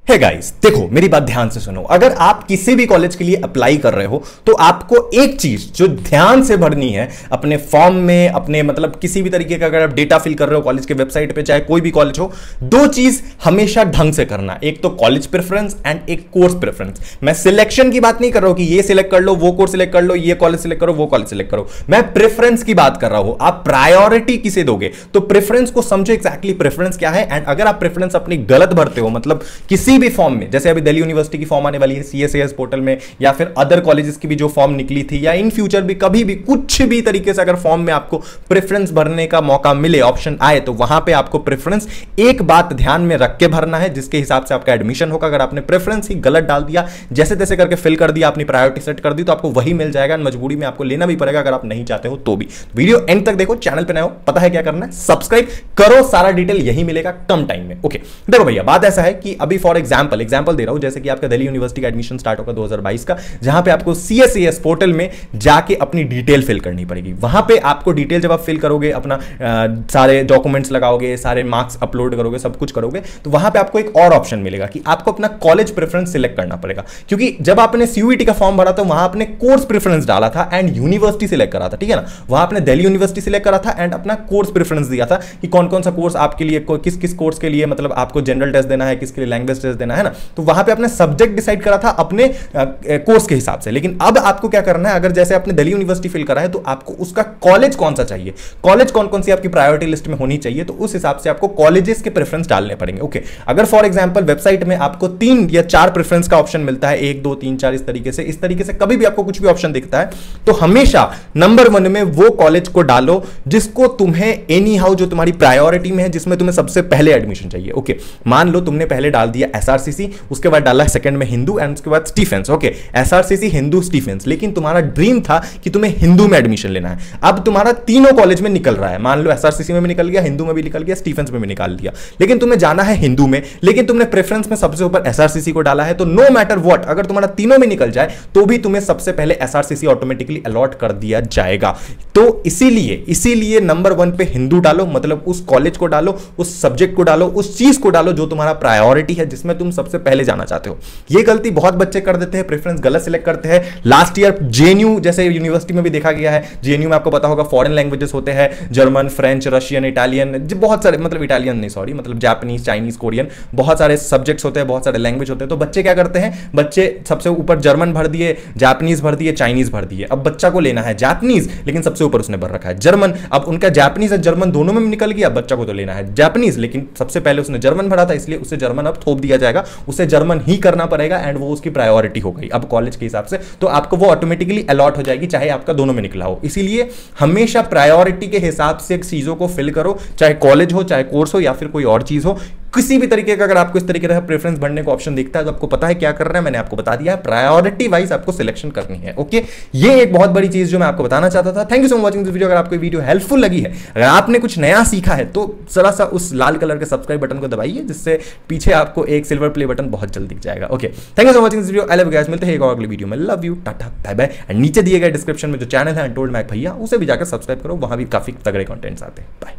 Hey guys, देखो मेरी बात ध्यान से सुनो। अगर आप किसी भी कॉलेज के लिए अप्लाई कर रहे हो तो आपको एक चीज जो ध्यान से भरनी है अपने फॉर्म में, अपने मतलब किसी भी तरीके का अगर आप डेटा फिल कर रहे हो कॉलेज के वेबसाइट पे, चाहे कोई भी कॉलेज हो, दो चीज हमेशा ढंग से करना। एक तो कॉलेज प्रेफरेंस एंड एक कोर्स प्रेफरेंस। मैं सिलेक्शन की बात नहीं कर रहा हूं कि ये सिलेक्ट कर लो, वो कोर्स सिलेक्ट कर लो, ये कॉलेज सिलेक्ट करो, वो कॉलेज सिलेक्ट करो। मैं प्रेफरेंस की बात कर रहा हूं। आप प्रायोरिटी किसे दोगे तो प्रेफरेंस को समझो एक्जैक्टली प्रेफरेंस क्या है। एंड अगर आप प्रेफरेंस अपनी गलत भरते हो, मतलब किसी भी फॉर्म में, जैसे अभी दिल्ली यूनिवर्सिटी की फॉर्म आने वाली है सीएसएस पोर्टल में, या फिर अदर कॉलेजेस की भी जो फॉर्म निकली थी, या इन फ्यूचर भी कभी भी कुछ भी तरीके से अगर फॉर्म में आपको प्रेफरेंस भरने का मौका मिले, ऑप्शन आए, तो वहां पे आपको प्रेफरेंस एक बात ध्यान में रख के भरना है जिसके हिसाब से आपका एडमिशन होगा। अगर आपने प्रेफरेंस ही गलत डाल दिया, जैसे तैसे करके फिल कर दिया, अपनी प्रायोरिटी सेट कर दी, तो आपको वही मिल जाएगा। मजबूरी में आपको लेना भी पड़ेगा अगर आप नहीं चाहते हो तो भी। वीडियो एंड तक देखो, चैनल पे नए हो पता है क्या करना है, सब्सक्राइब करो, सारा डिटेल यही मिलेगा कम टाइम में। ओके देखो भैया, बात ऐसा है कि अभी फॉर एग्जांपल दे रहा हूं, जैसे कि आपका दिल्ली यूनिवर्सिटी का एडमिशन स्टार्ट होगा 2022 का, जहां पे आपको सीएसएस पोर्टल में जाके अपनी डिटेल फिल करनी पड़ेगी। वहां पे आपको डिटेल जब आप फिल करोगे, अपना सारे डॉक्यूमेंट्स लगाओगे, सारे मार्क्स अपलोड करोगे, सब कुछ करोगे, तो वहां पे आपको एक और ऑप्शन मिलेगा कि आपको अपना कॉलेज प्रेफरेंस सिलेक्ट करना पड़ेगा। क्योंकि जब आपने सीयूईटी का फॉर्म भरा था वहां आपने कोर्स प्रेफरेंस डाला था एंड यूनिवर्सिटी सिलेक्ट करा था, ठीक है ना। वहां आपने दिल्ली यूनिवर्सिटी सिलेक्ट करा था एंड अपना कोर्स प्रेफरेंस दिया था कि कौन कौन सा कोर्स आपके लिए, किस किस कोर्स के लिए मतलब आपको जनरल टेस्ट देना है, किसके लिए लैंग्वेज टेस्ट देना है ना। तो वहां पे आपने सब्जेक्ट डिसाइड करा था अपने कोर्स के हिसाब से। लेकिन अब आपको क्या करना है, अगर जैसे आपने दिल्ली यूनिवर्सिटी फिल करा है तो आपको उसका कॉलेज कौन सा चाहिए, कॉलेज कौन कौन सी आपकी प्रायोरिटी लिस्ट में होनी चाहिए, तो उस हिसाब से आपको कॉलेजेस के प्रेफरेंस डालने पड़ेंगे। ओके, अगर फॉर एग्जांपल वेबसाइट में आपको 3 या 4 प्रेफरेंस का ऑप्शन मिलता है, 1 2 3 4 इस तरीके से कभी भी आपको कुछ भी ऑप्शन दिखता है, तो हमेशा नंबर 1 में वो कॉलेज को डालो जिसको तुम्हें एनी हाउ, जो तुम्हारी प्रायोरिटी में है, जिसमें तुम्हें सबसे पहले एडमिशन चाहिए। ओके, मान लो तुमने पहले डाल दिया एसआरसीसी, उसके बाद डाला सेकंड में हिंदू एंड उसके बाद Stephen's. Okay, SRCC, Hindu, Stephen's, लेकिन तुम्हारा ड्रीम था कि तुम्हें हिंदू में एडमिशन लेना है। अब तुम्हारा तीनों कॉलेज में निकल रहा है, मान लो एसआरसीसी में भी निकल गया, हिंदू में भी निकल गया, स्टीफेंस में भी निकाल दिया, लेकिन तुम्हें जाना है हिंदू में, लेकिन तुमने प्रेफरेंस में सबसे ऊपर एसआरसीसी को डाला है, तो नो मैटर व्हाट, अगर तुम्हारा तीनों में निकल जाए तो भी तुम्हें सबसे पहले एसआरसीसी ऑटोमेटिकली अलॉट कर दिया जाएगा। तो इसीलिए नंबर 1 पे हिंदू डालो, मतलब उस कॉलेज को डालो, उस सब्जेक्ट को डालो, उस चीज को डालो जो तुम्हारा प्रायोरिटी है, जिसमें तुम सबसे पहले जाना चाहते हो। ये गलती बहुत बच्चे कर देते हैं, प्रेफरेंस गलत सिलेक्ट करते हैं। लास्ट ईयर जेएनयू जैसे यूनिवर्सिटी में भी देखा गया है, जेएनयू में आपको पता होगा फॉरेन लैंग्वेजेस होते हैं, जर्मन, फ्रेंच, रशियन, इटालियन, बहुत सारे, मतलब इटालियन नहीं सॉरी, मतलब जापानीज, चाइनीज, कोरियन, बहुत सारे सब्जेक्ट्स होते हैं, बहुत सारे लैंग्वेज होते हैं। तो बच्चे क्या करते हैं, बच्चे सबसे ऊपर जर्मन भर दिए, जापानीज भर दिए, चाइनीज भर दिए। अब बच्चा को लेना है जापानीज, लेकिन सबसे ऊपर उसने भर रखा है जर्मन। अब उनका जापानीज और जर्मन दोनों में निकल गया, बच्चा को तो लेना है जापानीज, लेकिन सबसे पहले उसने जर्मन भरा था, इसलिए उसे जर्मन अब थोप दिया जाएगा, उसे जर्मन ही करना पड़ेगा एंड वो उसकी प्रायोरिटी हो गई अब कॉलेज के हिसाब से, तो आपको वो ऑटोमेटिकली अलॉट हो जाएगी, चाहे आपका दोनों में निकला हो। इसीलिए हमेशा प्रायोरिटी के हिसाब से चीजों को फिल करो, चाहे कॉलेज हो, चाहे कोर्स हो, या फिर कोई और चीज हो। किसी भी तरीके का अगर आपको इस तरीके का प्रेफरेंस भरने का ऑप्शन दिखता है तो आपको पता है क्या करना है, मैंने आपको बता दिया है, प्रायोरिटी वाइज आपको सिलेक्शन करनी है। ओके, ये एक बहुत बड़ी चीज जो मैं आपको बताना चाहता था। Thank you so much watching this video. अगर आपको वीडियो हेल्पफुल लगी है, अगर आपने कुछ नया सीखा है, तो जरा सा उस लाल कलर के सब्सक्राइब बटन को दबाइए, जिससे पीछे आपको एक सिल्वर प्ले बटन बहुत जल्दी दिख जाएगा। Okay, thank you so much watching this video. I love you guys, मिलते हैं एक और अगली वीडियो में। Love you, tata, bye bye. And नीचे दिए गए डिस्क्रिप्शन में जो चैनल है अनटोल्ड मैक भैया, उसे भी जाकर सब्सक्राइब करो, वहां भी काफी तगड़े कंटेंट्स आते हैं। बाय।